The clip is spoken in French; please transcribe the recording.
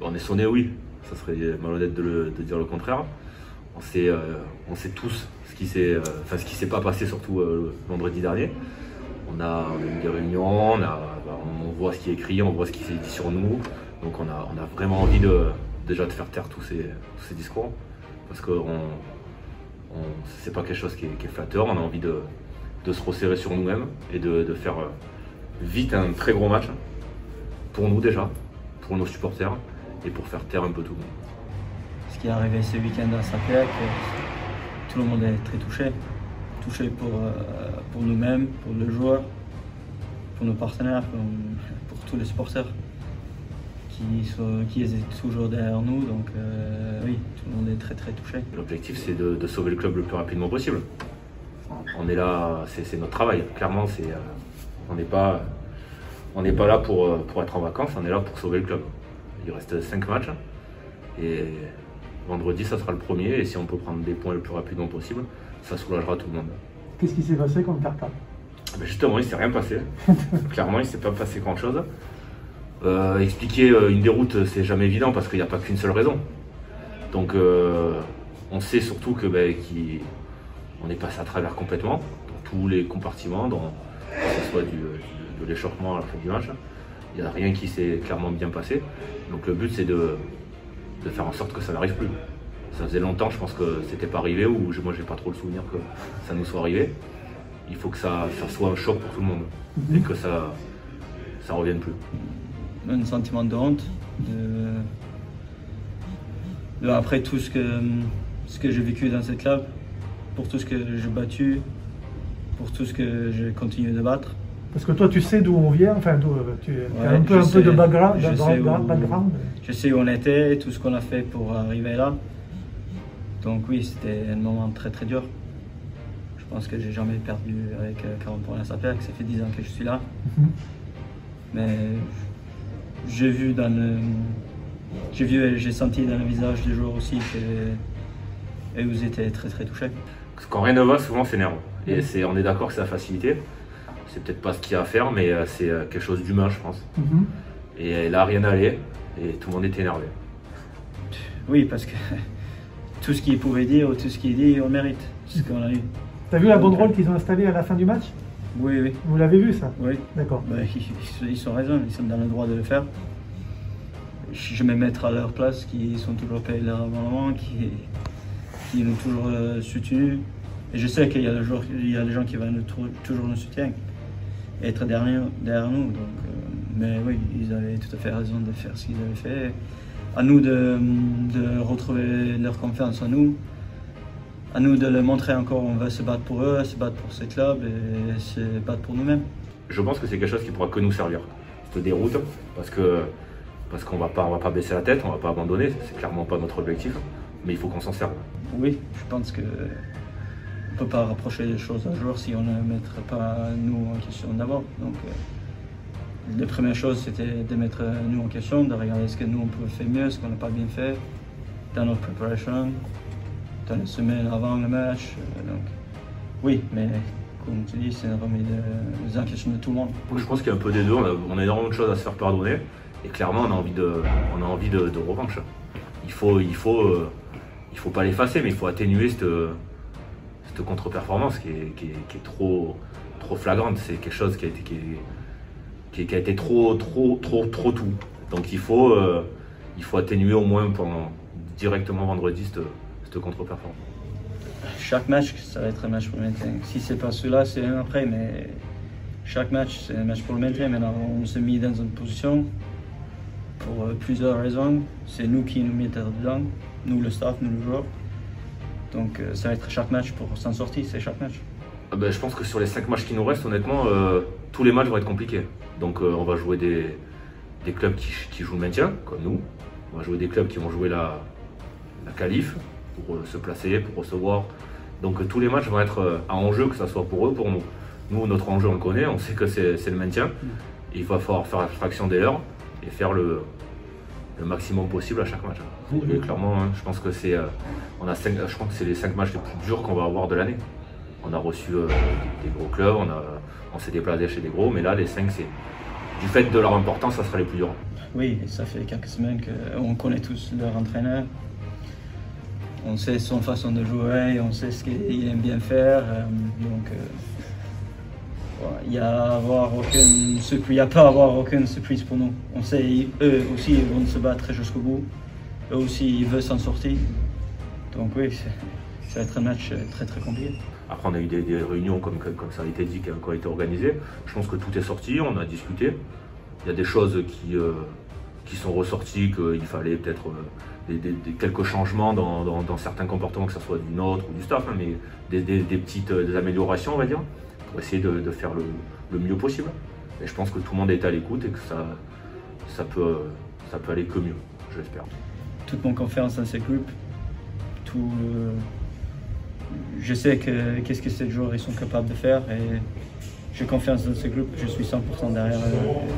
On est sonné, oui. Ça serait malhonnête de dire le contraire. On sait tous ce qui s'est pas passé, surtout vendredi dernier. On a eu des réunions, on voit ce qui est écrit, on voit ce qui s'est dit sur nous. Donc on a vraiment envie déjà de faire taire tous ces discours. Parce que c'est pas quelque chose qui est flatteur. On a envie de se resserrer sur nous-mêmes et de faire vite un très gros match. Pour nous déjà, pour nos supporters et pour faire taire un peu tout le monde. Ce qui est arrivé ce week-end à Sapieck, tout le monde est très touché. Touché pour nous-mêmes, pour le joueur, pour nos partenaires, pour tous les supporters qui étaient toujours derrière nous. Donc oui, tout le monde est très très touché. L'objectif c'est de sauver le club le plus rapidement possible. On est là, c'est notre travail. Clairement, on n'est pas là pour être en vacances, on est là pour sauver le club. Il reste 5 matchs et vendredi ça sera le premier et si on peut prendre des points le plus rapidement possible, ça soulagera tout le monde. Qu'est-ce qui s'est passé contre Carta? Justement, il ne s'est rien passé. Clairement, il ne s'est pas passé grand-chose. Expliquer une déroute, c'est jamais évident parce qu'il n'y a pas qu'une seule raison. Donc on sait surtout qu'on est passé à travers complètement, dans tous les compartiments, que ce soit de l'échauffement à la fin du match. Il n'y a rien qui s'est clairement bien passé. Donc le but c'est de faire en sorte que ça n'arrive plus. Ça faisait longtemps, je pense que c'était pas arrivé, ou moi j'ai pas trop le souvenir que ça nous soit arrivé. Il faut que ça soit un choc pour tout le monde et que ça revienne plus. Un sentiment de honte. Après tout ce que j'ai vécu dans ce club, pour tout ce que j'ai battu, pour tout ce que j'ai continué de battre. Parce que toi, tu sais d'où on vient, enfin, tu as un peu de background. Je sais où on était, tout ce qu'on a fait pour arriver là. Donc oui, c'était un moment très très dur. Je pense que j'ai jamais perdu avec 40 points à Sapieck, ça fait 10 ans que je suis là. Mais j'ai vu et j'ai senti dans le visage des joueurs aussi qu'ils étaient très très touchés. Quand rien ne va, souvent c'est nerveux. Et on est d'accord que c'est la facilité. C'est peut-être pas ce qu'il y a à faire, mais c'est quelque chose d'humain, je pense. Et là, rien n'allait, et tout le monde était énervé. Oui, parce que tout ce qu'il pouvait dire, ou tout ce qu'il dit, on mérite. C'est ce qu'on a eu. T'as vu la banderole qu'ils ont installée à la fin du match? Oui, oui. Vous l'avez vu ça? Oui. D'accord. Ils ont raison, ils sont dans le droit de le faire. Je vais me mettre à leur place, qui sont toujours payés leur abonnement, qui nous toujours soutenus. Et je sais qu'il y a des gens qui vont toujours nous soutenir, être derrière nous. Donc, mais oui, ils avaient tout à fait raison de faire ce qu'ils avaient fait. À nous de retrouver leur confiance en nous. À nous de leur montrer encore on va se battre pour eux, se battre pour ce club et se battre pour nous-mêmes. Je pense que c'est quelque chose qui pourra que nous servir, cette déroute, parce qu'on va pas baisser la tête, on va pas abandonner, c'est clairement pas notre objectif, mais il faut qu'on s'en serve. Oui, je pense que on ne peut pas rapprocher les choses un jour si on ne mettrait pas nous en question d'abord. Donc, la première chose, c'était de mettre nous en question, de regarder ce que nous on pouvait faire mieux, ce qu'on n'a pas bien fait dans notre préparation, dans les semaines avant le match. Donc, oui, mais comme tu dis, c'est une remise en question de tout le monde. Je pense qu'il y a un peu des deux, on a énormément de choses à se faire pardonner et clairement on a envie de revanche. Il faut pas l'effacer, mais il faut atténuer cette contre-performance qui est trop flagrante. C'est quelque chose qui a été trop tout. Donc il faut atténuer au moins directement vendredi cette contre-performance. Chaque match, ça va être un match pour le maintien. Si c'est pas celui-là, c'est un après, mais chaque match, c'est un match pour le maintien. Maintenant, on s'est mis dans une position pour plusieurs raisons. C'est nous qui nous mettons dedans, nous le staff, nous le joueur. Donc ça va être chaque match pour s'en sortir, c'est chaque match. Je pense que sur les 5 matchs qui nous restent, honnêtement, tous les matchs vont être compliqués. Donc on va jouer des clubs qui jouent le maintien, comme nous. On va jouer des clubs qui vont jouer la qualif pour se placer, pour recevoir. Donc tous les matchs vont être à enjeu, que ce soit pour eux, pour nous. Nous, notre enjeu, on le connaît, on sait que c'est le maintien. Et il va falloir faire abstraction des leurs et faire le maximum possible à chaque match. Et clairement, je pense que je crois que c'est les 5 matchs les plus durs qu'on va avoir de l'année. On a reçu des gros clubs, on s'est déplacé chez des gros, mais là les 5, du fait de leur importance, ça sera les plus durs. Oui, ça fait quelques semaines qu'on connaît tous leur entraîneur. On sait son façon de jouer, on sait ce qu'il aime bien faire. Il n'y a pas à avoir aucune surprise pour nous. On sait eux aussi ils vont se battre jusqu'au bout. Eux aussi ils veulent s'en sortir. Donc oui, ça va être un match très très compliqué. Après on a eu des réunions comme ça a été dit qui ont été organisées. Je pense que tout est sorti, on a discuté. Il y a des choses qui sont ressorties, qu'il fallait peut-être quelques changements dans certains comportements, que ce soit du nôtre ou du staff, hein, mais des petites améliorations on va dire, pour essayer de faire le mieux possible. Et je pense que tout le monde est à l'écoute et que ça peut aller que mieux, j'espère. Toute mon confiance dans ce groupe, je sais qu'est-ce que ces joueurs ils sont capables de faire et j'ai confiance dans ce groupe, je suis 100% derrière eux.